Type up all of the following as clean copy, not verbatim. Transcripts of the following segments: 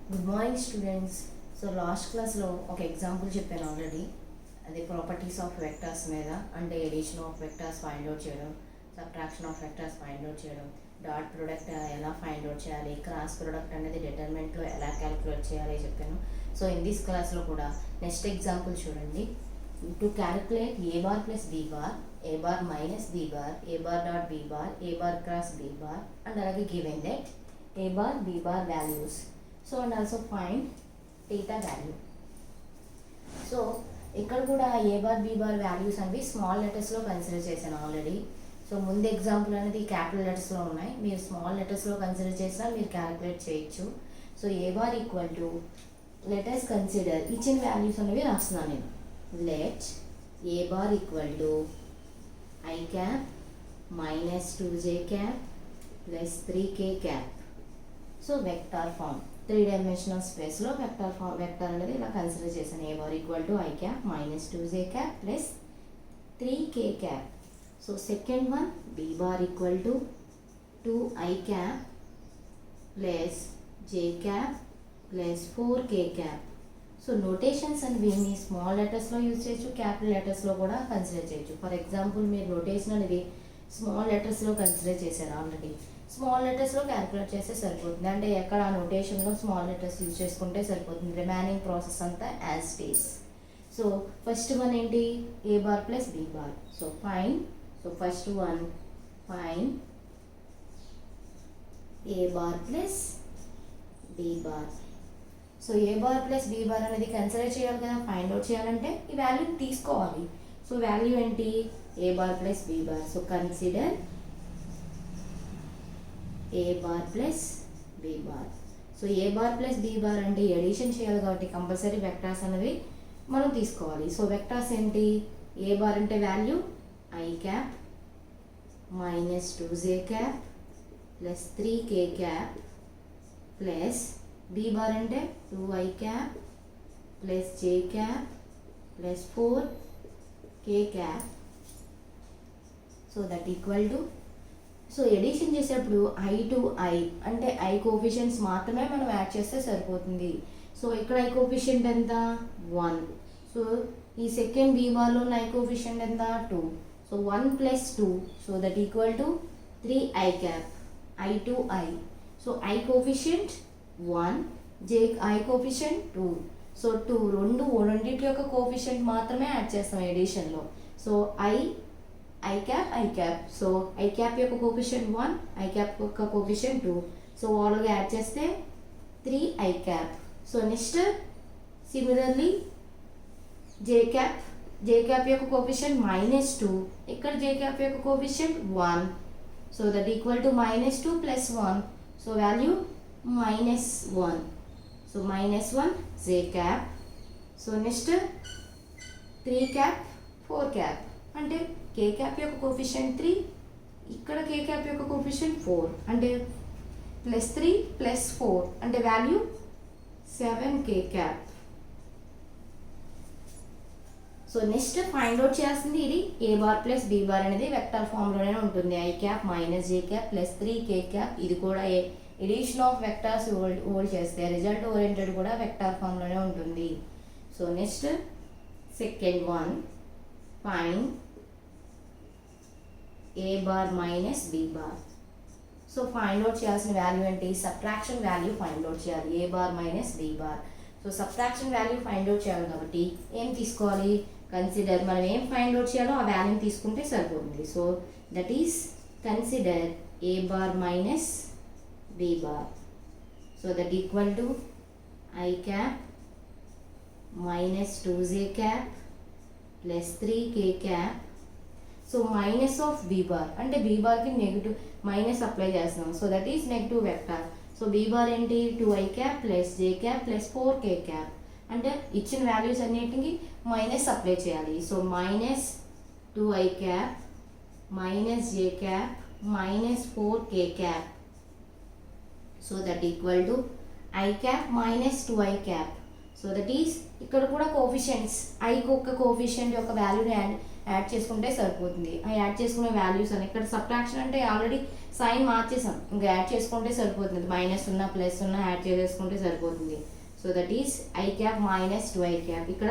Good morning students. So last క్లాస్లో ఒక example చెప్పాను ఆల్రెడీ. అది ప్రాపర్టీస్ ఆఫ్ వెక్టర్స్ మీద, అంటే addition of vectors find out చేయడం, subtraction of vectors find out చేయడం, డాట్ ప్రొడక్ట్ ఎలా ఫైండ్ అవుట్ చేయాలి, క్రాస్ ప్రొడక్ట్ అనేది డిటర్మినెంట్లో ఎలా క్యాలిక్యులేట్ చేయాలి చెప్పాను. సో ఇన్ దిస్ క్లాస్లో కూడా నెక్స్ట్ ఎగ్జాంపుల్ చూడండి. To calculate a bar plus b bar, a bar minus b bar, a bar dot b bar, a bar cross b bar, and అలాగే given that a bar b bar values. So and also find theta value. So ఇక్కడ కూడా a bar b bar values అనేవి small లెటర్స్లో consider చేశాను already. So ముందు example అనేది capital లెటర్స్లో ఉన్నాయి, మీరు స్మాల్ లెటర్స్లో కన్సిడర్ చేసినా మీరు క్యాలిక్యులేట్ చేయొచ్చు. So a bar equal to letters consider ఇచ్చిన వాల్యూస్ అనేవి రాస్తున్నాను నేను. Let a bar equal to i cap minus 2j cap plus 3k cap. So vector form 3-dimensional స్పేస్లో వెక్టార్ అనేది ఇలా కన్సిడర్ చేశాను. A bar equal to i cap minus 2j cap plus 3k cap. So second one b bar equal to 2i cap plus j cap plus 4k cap. So notations అనేవి మీ small లెటర్స్లో use చేయొచ్చు, capital లెటర్స్లో కూడా consider చేయొచ్చు. For example మీరు notation అనేది small లెటర్స్లో consider చేశారు already. Small లెటర్స్లో calculate చేస్తే సరిపోతుంది, అంటే ఎక్కడ ఆ నోటేషన్లో స్మాల్ లెటర్స్ యూజ్ చేసుకుంటే సరిపోతుంది. రిమైనింగ్ ప్రాసెస్ అంతా as it is. So first one ఏంటి, a bar plus b bar. So fine, so first one fine a bar plus b bar. So a bar plus b bar అనేది consider చేయాలి కదా, find out చేయాలంటే ఈ value తీసుకోవాలి. So value ఏంటి, a bar plus b bar. So consider a bar plus b bar. So a bar plus b bar అంటే addition చేయాలి కాబట్టి కంపల్సరీ వెక్టార్స్ అనేవి మనం తీసుకోవాలి. సో వెక్టార్స్ ఏంటి, ఏ బార్ అంటే value i cap minus 2j cap plus 3k cap plus b bar అంటే 2i cap plus j cap plus 4k cap. So that equal to, so addition చేసేటప్పుడు i to i అంటే i coefficients మాత్రమే మనం add చేస్తే సరిపోతుంది. So ఇక్కడ I coefficient ఎంత 1. So ఈ సెకండ్ బీ బార్లో ఉన్న ఐ కోఫిషియంట్ ఎంత 2. So 1 plus 2, so that equal to 3i cap i to i. So i coefficient 1, j i coefficient 2. So రెండింటి యొక్క కోఫిషియంట్ మాత్రమే యాడ్ చేస్తాం ఎడిషన్లో. So i cap. So i cap యొక్క కోఫిషియంట్ 1, ఐ క్యాప్ యొక్క coefficient 2. So ఓవర్గా add చేస్తే 3i క్యాప్. So next similarly j cap యొక్క కోఫిషియంట్ మైనస్ 2, ఇక్కడ జే క్యాప్ యొక్క coefficient 1. So that equal to minus 2 plus 1. So value minus 1. So minus 1 j cap. So next 3 cap 4 cap అంటే కే cap యొక్క coefficient 3, ఇక్కడ కే cap యొక్క coefficient 4 అంటే plus 3 plus 4 అంటే value 7k cap. So next find out చేస్తుంది ఇది a bar plus b bar అనేది vector ఫామ్లోనే ఉంటుంది. I cap minus j cap plus 3k cap. ఇది కూడా ఎడిషన్ ఆఫ్ వెక్టర్స్ హోల్డ్ చేస్తే రిజల్ట్ ఓరియంటెడ్ కూడా వెక్టర్ ఫామ్లోనే ఉంటుంది. So next second one find a bar minus b bar. So find out చేయాల్సిన వాల్యూ ఏంటి, సబ్ట్రాక్షన్ వాల్యూ ఫైండ్ అవుట్ చేయాలి a bar minus b bar. So subtraction value find out చేయాలి కాబట్టి ఏం తీసుకోవాలి, కన్సిడర్ మనం ఏం ఫైండ్ అవుట్ చేయాలో ఆ వాల్యూని తీసుకుంటే సరిపోతుంది. So that is consider a bar minus b bar. So that equal to i cap minus 2j cap plus 3k cap. So minus of be bar అంటే బీ బార్కి నెగిటివ్ మైనస్ అప్లై చేస్తున్నాం. So that is negative vector. So be bar ఏంటి 2i cap plus j cap plus 4k cap అంటే ఇచ్చిన values అన్నిటికి minus apply చేయాలి. So minus 2i cap minus j cap minus 4k cap. So that equal to i cap minus 2i cap. So that is ఇక్కడ కూడా coefficients I యొక్క coefficient యొక్క వాల్యూని add చేసుకుంటే సరిపోతుంది. ఆ యాడ్ చేసుకునే వాల్యూస్ అని ఇక్కడ సబ్ట్రాక్షన్ అంటే ఆల్రెడీ సైన్ మార్చేసాం, ఇంకా యాడ్ చేసుకుంటే సరిపోతుంది. మైనస్ ఉన్న ప్లస్ ఉన్న యాడ్ చేసుకుంటే సరిపోతుంది. So that is I cap minus 2 I cap. ఇక్కడ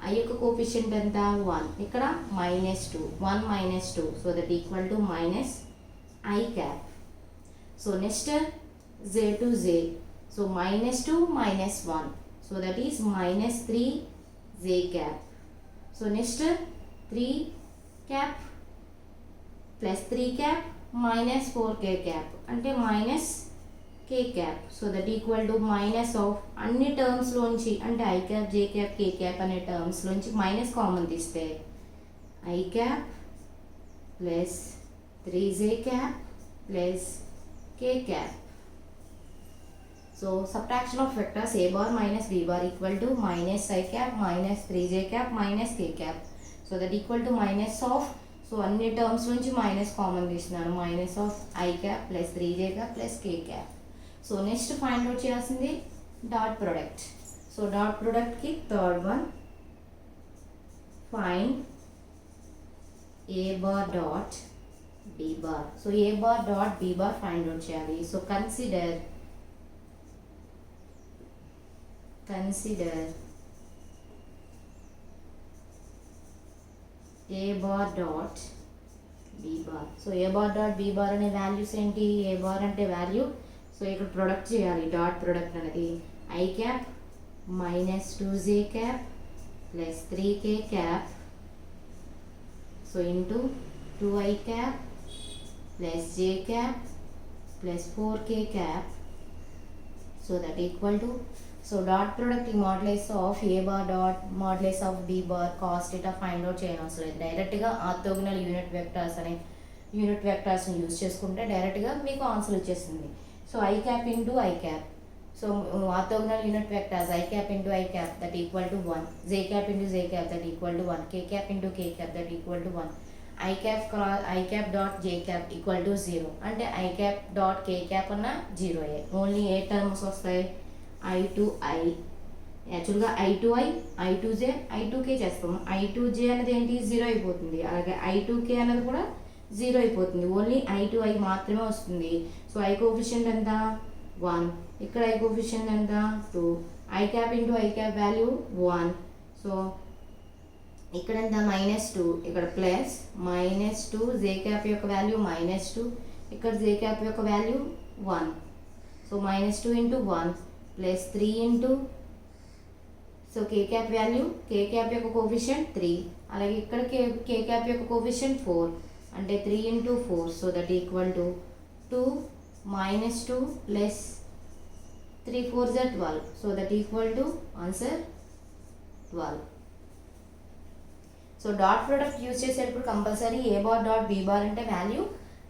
ఐ యొక్క కోఫిషియంట్ ఎంత 1, ఇక్కడ -2, 1 - 2, so that equal to minus I cap. So next z to z, so -2 - 1, so that is -3 j cap. So next 3 cap plus 3 cap minus 4 k cap అంటే minus k cap. So that equal to minus of అన్ని terms లోంచి అంటే i cap j cap k cap అనే terms లోంచి minus common తీస్తే i cap plus 3j cap plus k cap. So subtraction of vectors a bar minus b bar equal to minus I cap minus 3j cap minus k cap. So that equal to minus of, so అన్ని terms నుంచి minus common తీస్తున్నాను, minus of I cap plus 3j cap plus k cap. So next find out చేయాల్సింది dot product. So dot ప్రొడక్ట్కి third one, find a bar dot b bar. So a bar dot b bar find out చేయాలి. So consider a bar dot b bar. So a bar dot b bar అనే values ఏంటి, a bar అంటే value, so ఇక్కడ product చేయాలి. Dot product అనేది I cap minus 2j cap plus 3k cap, so into 2I cap plus j cap plus 4k cap, so that equal to, so dot product modulus of a bar dot modulus of b bar cos theta find out చేయడం అవసరం లేదు. డైరెక్ట్గా orthogonal unit vectors అనే unit వెక్టర్స్ని use చేసుకుంటే డైరెక్ట్గా మీకు answer వచ్చేస్తుంది. So i cap into i cap, so orthogonal unit vectors i cap into i cap that equal to 1, j cap into j cap that equal to 1, k cap into k cap that equal to 1, i cap dot j cap equal to 0. అంటే i cap dot K cap అన్న 0. Only ఏ terms వస్తాయి, I to I, యాక్చువల్గా I to I, I to J, I to K చేస్తాము. I to J అనేది ఏంటి 0 అయిపోతుంది, అలాగే I to K అనేది కూడా 0 అయిపోతుంది. ఓన్లీ I to I మాత్రమే వస్తుంది. సో I కోఫిషియంట్ ఎంత 1, ఇక్కడ I కోఫిషియంట్ ఎంత 2, I cap into I cap value 1, so ఇక్కడ ఎంత -2, ఇక్కడ ప్లస్ -2, J క్యాప్ యొక్క వాల్యూ -2, ఇక్కడ J క్యాప్ యొక్క value 1, so -2 into 1 plus 3 into, so k cap value, k cap యొక్క కోఫిషియంట్ 3, అలాగే ఇక్కడ కే క్యాప్ యొక్క కోఫిషియంట్ 4, అంటే 3 into 4, so that equal to 2 -2 plus 3 4 జా 12, so that equal to answer 12. So dot product use చేసేటప్పుడు compulsory ఏ bar dot b bar అంటే value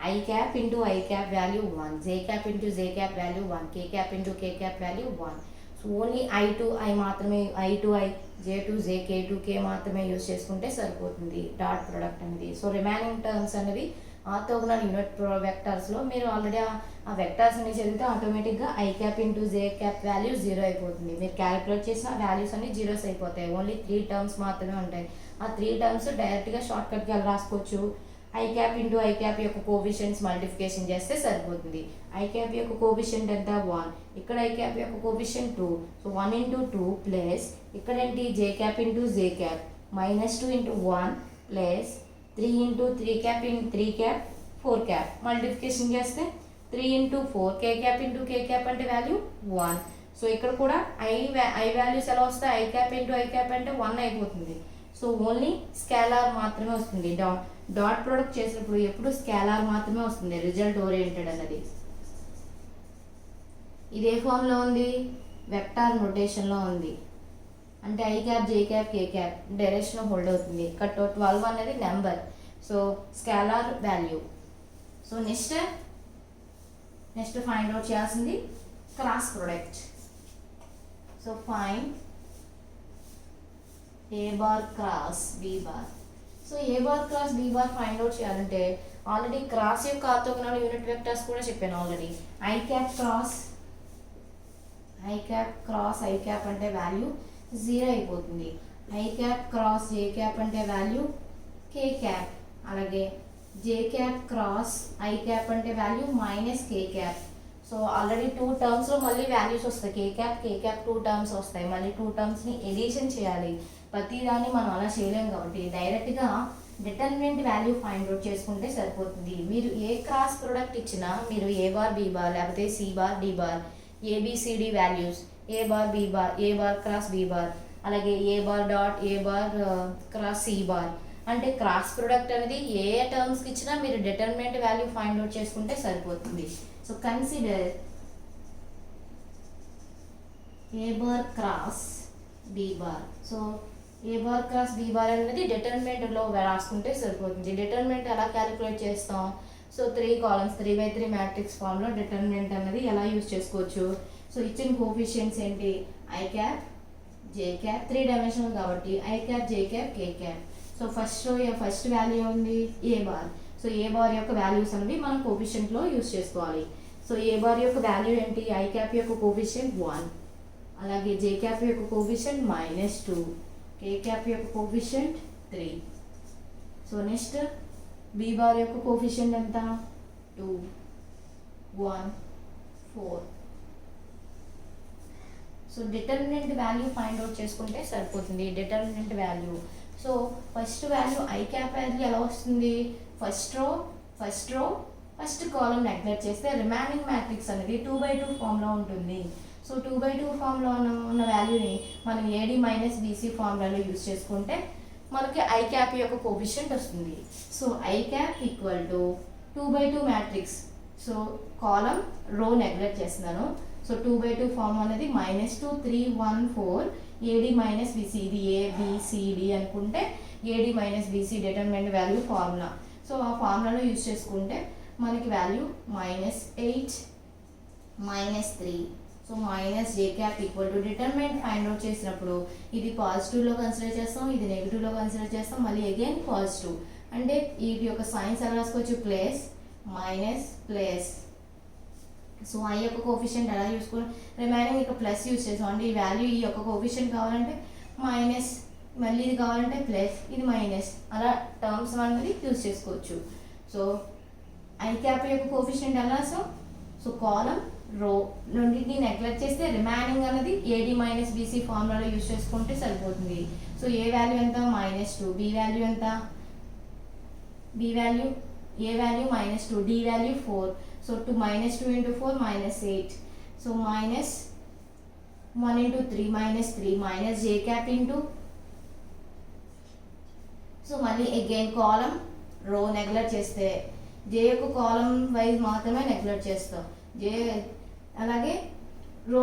I cap into I cap value 1, J cap into J cap value 1, K cap into K cap value 1. So only I to I మాత్రమే, I to I, J to J, K to K మాత్రమే use చేసుకుంటే సరిపోతుంది dot product అనేది. So remaining terms అనేవి orthogonal unit వెక్టర్స్లో మీరు already ఆ vectors అన్ని చదివితే ఆటోమేటిక్గా I cap into J cap value 0 అయిపోతుంది. మీరు క్యాలిక్యులేట్ చేసిన వాల్యూస్ అన్ని జీరోస్ అయిపోతాయి. ఓన్లీ 3 టర్మ్స్ మాత్రమే ఉంటాయి. ఆ 3 టర్మ్స్ డైరెక్ట్గా షార్ట్ కట్గా రాసుకోవచ్చు. I cap into i cap యొక్క కోఫిషియంట్స్ మల్టిఫికేషన్ చేస్తే సరిపోతుంది. ఐ క్యాప్ యొక్క కోఫిషియంట్ ఎంత 1, ఇక్కడ ఐ క్యాప్ యొక్క కోఫిషియంట్ 2, సో 1 ఇంటూ 2 ప్లస్ ఇక్కడ ఏంటి j cap into j cap -2 into 1 plus 3 into 3 cap into 3 cap 4 cap multiplication చేస్తే 3 into 4 k cap into k cap అంటే వాల్యూ 1. సో ఇక్కడ కూడా ఐ వాల్యూస్ ఎలా వస్తాయి, I cap into i cap అంటే 1 అయిపోతుంది. సో ఓన్లీ స్కేలార్ మాత్రమే వస్తుంది. డాట్ ప్రొడక్ట్ చేసినప్పుడు ఎప్పుడు స్కేలార్ మాత్రమే వస్తుంది, రిజల్ట్ ఓరియంటెడ్ అన్నది. ఇది ఏ ఫామ్లో ఉంది, వెక్టార్ నోటేషన్లో ఉంది. అంటే i cap j cap k cap direction hold అవుతుంది. ఇక్కడ 12 అనేది number, so scalar value. So next find out చేయాల్సింది cross product. So find a bar cross b bar. So a bar cross b bar find out చేయాలంటే already cross యొక్క orthogonal unit vectors కూడా చెప్పాను already. I cap cross i cap అంటే value 0 అయిపోతుంది. I cap cross j cap అంటే value k cap, అలాగే j cap cross i cap అంటే value minus కే cap. So already 2 టర్మ్స్లో మళ్ళీ వాల్యూస్ వస్తాయి, కే క్యాప్ 2 టర్మ్స్ వస్తాయి, మళ్ళీ 2 టర్మ్స్ని ఎడిషన్ చేయాలి. ప్రతిదాన్ని మనం అలా చేయలేం కాబట్టి డైరెక్ట్గా డిటర్మినెంట్ వాల్యూ ఫైండ్ అవుట్ చేసుకుంటే సరిపోతుంది. మీరు ఏ క్రాస్ ప్రోడక్ట్ ఇచ్చినా మీరు ఏ బార్ బి బార్ లేకపోతే c bar d bar a b c d values a bar b bar a bar cross b bar అలాగే a bar dot a bar cross c bar అంటే cross product అనేది ఏ టర్మ్స్కి ఇచ్చినా మీరు determinant value find out చేసుకుంటే సరిపోతుంది. So consider a bar cross b bar. So a bar cross b bar అనేది డిటర్మినెంట్లో రాసుకుంటే సరిపోతుంది. డిటర్మినెంట్ ఎలా క్యాలిక్యులేట్ చేస్తాం? సో 3 కాలమ్స్ 3x3 మ్యాట్రిక్స్ ఫామ్లో డిటర్మినెంట్ అనేది ఎలా యూజ్ చేసుకోవచ్చు? సో ఇచ్చిన కోఫిషియన్స్ ఏంటి? I cap j cap 3 dimensional కాబట్టి i cap j cap k cap. So first value ఉంది a bar. So a bar యొక్క వాల్యూస్ అనేవి మనం కోఫిషియంట్లో యూజ్ చేసుకోవాలి. సో ఏ బార్ యొక్క వాల్యూ ఏంటి? ఐ క్యాప్ యొక్క కోఫిషియంట్ 1, అలాగే జే క్యాప్ యొక్క కోఫిషియంట్ -2, కే క్యాప్ యొక్క coefficient 3. So next b bar యొక్క కోఫిషియంట్ ఎంత? 2, 1, 4. So determinant value find out చేసుకుంటే సరిపోతుంది. Determinant value. So first value i cap value ఎలా వస్తుంది? First row first column neglect చేస్తే రిమైనింగ్ మ్యాట్రిక్స్ అనేది 2/2 ఫామ్లో ఉంటుంది. సో 2/2 ఫామ్లో ఉన్న వాల్యూని మనం ఏడి మైనస్ బీసీ ఫార్ములాలో యూజ్ చేసుకుంటే మనకి ఐ క్యాప్ యొక్క కోఫిషియంట్ వస్తుంది. So i cap equal to 2/2 matrix. So column row neglect చేస్తున్నాను. సో 2/2 ఫామ్ అనేది -2 3 1 4 ఏడి మైనస్ బీసీ. ఇది ఏబిసిడి అనుకుంటే AD minus BC determinant value formula. So ఆ ఫార్ములాలో యూజ్ చేసుకుంటే మనకి value -8 -3. So minus j cap equal to determinant find out చేసినప్పుడు ఇది పాజిటివ్లో consider చేస్తాం, ఇది నెగిటివ్లో కన్సిడర్ చేస్తాం, మళ్ళీ అగైన్ పాజిటివ్. అంటే వీటి యొక్క సైన్స్ ఎలా రాసుకోవచ్చు? Plus minus plus. So I యొక్క కోఫిషియంట్ ఎలా చూసుకుని రిమైనింగ్ ఇక ప్లస్ యూజ్ చేసాం. అంటే ఈ వాల్యూ ఈ యొక్క కోఫిషియంట్ కావాలంటే మైనస్, మళ్ళీ ఇది కావాలంటే ప్లస్, ఇది మైనస్, అలా టర్మ్స్ అనేది యూజ్ చేసుకోవచ్చు. సో ఐ క్యాప్ యొక్క కోఫిషియంట్ ఎలా రాసాం? సో కాలం రో రెండింటిని నెగ్లెక్ట్ చేస్తే రిమైనింగ్ అనేది ఏడి మైనస్ బీసీ ఫార్ములాలో యూజ్ చేసుకుంటే సరిపోతుంది. సో ఏ వాల్యూ ఎంత? -2. బి వాల్యూ ఎంత? A value -2, d value 4. So -2 into 4 -8. So -1 into 3 -3 minus j cap into. So మళ్ళీ అగైన్ కాలం రో నెగ్లెక్ట్ చేస్తే జే యొక్క కాలం వైజ్ మాత్రమే నెగ్లెక్ట్ చేస్తాం. అలాగే రో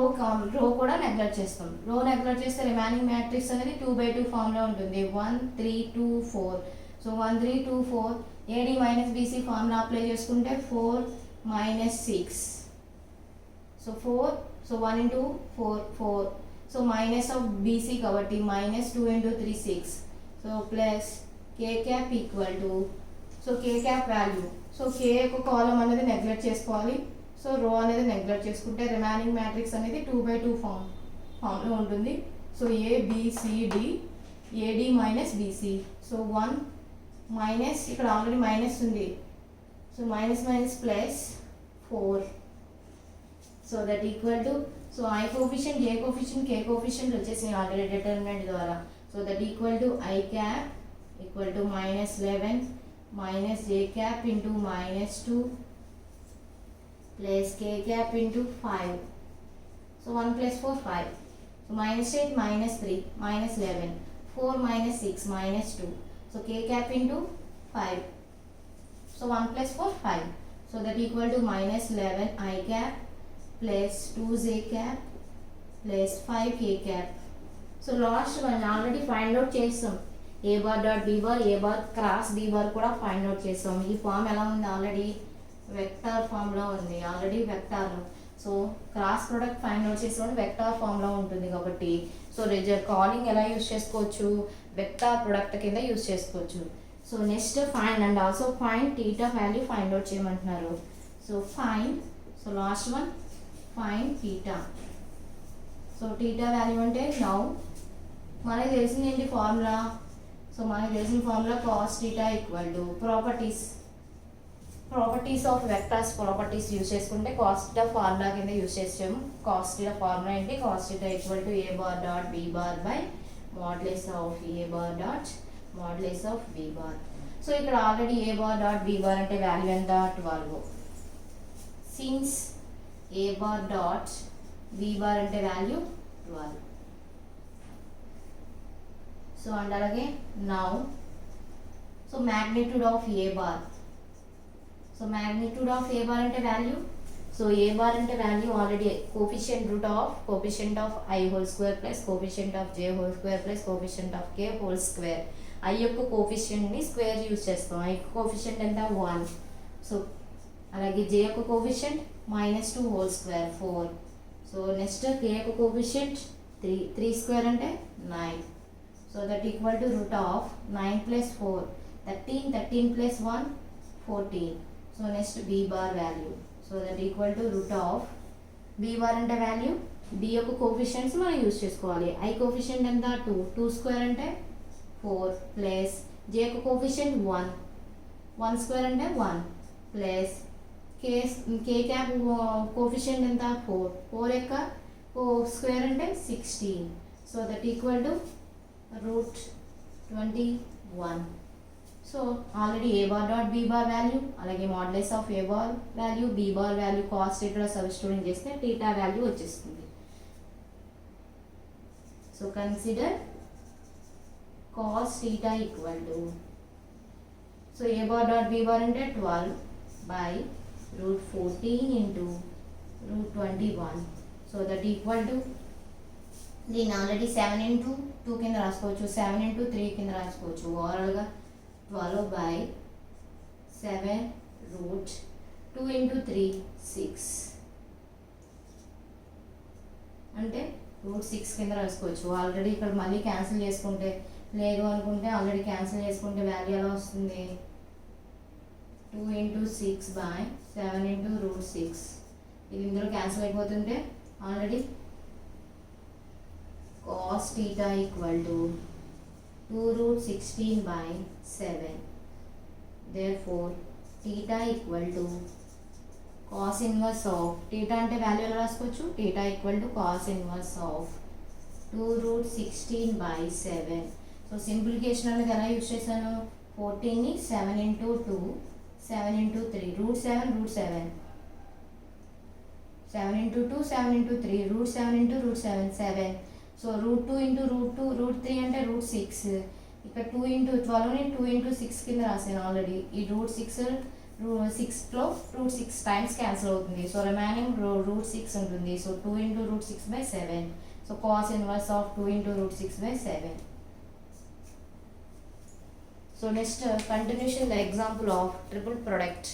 కూడా నెగ్లెక్ట్ చేస్తాం. రో నెగ్లెక్ట్ చేస్తే రిమైనింగ్ మ్యాట్రిక్స్ అనేది 2/2 ఫామ్లో ఉంటుంది. 1 3 2 4. So 1 3 2 4 a d minus b c formula apply చేసుకుంటే 4 -6. So 4. So 1 into 4 4. So minus of b c కాబట్టి -2 into 3 6. So plus k cap equal to. So k cap value. So k యొక్క కాలం అనేది నెగ్లెక్ట్ చేసుకోవాలి. So రో అనేది నెగ్లెక్ట్ చేసుకుంటే రిమైనింగ్ మ్యాట్రిక్స్ అనేది 2/2 ఫామ్లో ఉంటుంది. So a b c d a d minus b c. So 1 minus, ఇక్కడ ఆల్రెడీ మైనస్ ఉంది. So minus plus 4. So that equal to. So i coefficient j coefficient k coefficient వచ్చేసి ఆల్రెడీ డిటర్మినెంట్ ద్వారా. So that equal to i cap equal to -11 minus j cap into -2 plus k cap into 5. So 1 plus 4 5. So -8 -3 -11 4 -6 -2. So k cap into 5. So 1 plus 4 5. So that equal to -11 I cap plus 2 j cap plus 5 k cap. So last one already find out చేసాం. A bar dot b bar a bar cross b bar కూడా find out చేస్తాం. ఈ form ఎలా ఉంది? Already vector ఫామ్లో ఉంది. Already vector. So cross product find out చేసేవాడు vector ఫామ్లో ఉంటుంది కాబట్టి సో కాలింగ్ ఎలా యూజ్ చేసుకోవచ్చు? వెక్టార్ ప్రొడక్ట్ కింద యూజ్ చేసుకోవచ్చు. So next find and also find theta value find out చేయమంటున్నారు. So find. So last one find theta. So theta value అంటే నౌ మనకి తెలిసింది ఏంటి? ఫార్ములా సో మనకి తెలిసిన formula cos theta equal to properties of vectors properties use చేసుకుంటే cos theta formula కింద use చేసాము. కాస్ థీటా ఫార్ములా ఏంటి? Cos theta equal to a bar dot b bar by modulus of a bar dot modulus of b bar. So ఇక్కడ already a bar dot b bar అంటే value ఎంత? 12. Since a bar dot b bar అంటే value 12. So and అలాగే now so magnitude of a bar. So magnitude of a bar అంటే value. So a bar అంటే value already coefficient of i whole square plus coefficient of j whole square plus coefficient of k whole square. i యొక్క కోఫిషియంట్ని square use చేస్తాం. i యొక్క coefficient ఎంత? 1. So అలాగే j యొక్క coefficient -2 whole square 4. So next k యొక్క coefficient 3 square అంటే 9. So that equal to root of 9 plus 4 13 plus 1 14. So next b bar value. So that equal to root of b bar అంటే value. b యొక్క coefficients మనం use చేసుకోవాలి. i coefficient ఎంత? 2 square అంటే 4 plus j యొక్క coefficient 1 square అంటే 1 plus k cap coefficient ఎంత? 4 యొక్క స్క్వేర్ అంటే 16. So that equal to root 21. So already a bar dot b bar value అలాగే modulus of a bar value b bar value cos theta substitute చేస్తే theta value వచ్చేస్తుంది. So consider cos theta equal to so a bar dot b bar అంటే 12 by root 14 into root 21. So that equal to దీన్ని already 7 into 2 కింద రాసుకోవచ్చు, 7 into 3 కింద రాసుకోవచ్చు. ఓవరాల్గా 12 by 7 route 2 into 3 6 అంటే రూట్ 6 కింద రాసుకోవచ్చు. ఆల్రెడీ ఇక్కడ మళ్ళీ క్యాన్సిల్ చేసుకుంటే లేదు అనుకుంటే ఆల్రెడీ క్యాన్సిల్ చేసుకుంటే వాల్యూ ఎలా వస్తుంది? 2 ఇంటూ 6 బై 7 ఇంటూ రూట్ 6. ఇది ఇందులో క్యాన్సిల్ అయిపోతుంటే already cos theta equal to 2 root 16 by 7. Therefore theta equal to cos inverse of theta అంటే వాల్యూ ఎలా రాసుకోవచ్చు? theta equal to cos inverse of 2 root 16 by 7. So simplification అనేది ఎలా use చేశాను? 14ని 7 into 2 7 into 3 root 7 7 into 2 7 into 3 root 7 into root 7. So root 2 into root 2 root 3 అంటే route 6. ఇక్కడ 2 into 12ని 2 into 6 కింద రాసాను ఆల్రెడీ. ఈ రూట్ 6లో రూట్ 6 టైమ్స్ క్యాన్సిల్ అవుతుంది. సో రిమైనింగ్ రూట్ 6 ఉంటుంది. So 2 into route 6 by 7. So cos inverse of 2 into route 6 by 7. So next continuation the example of triple product.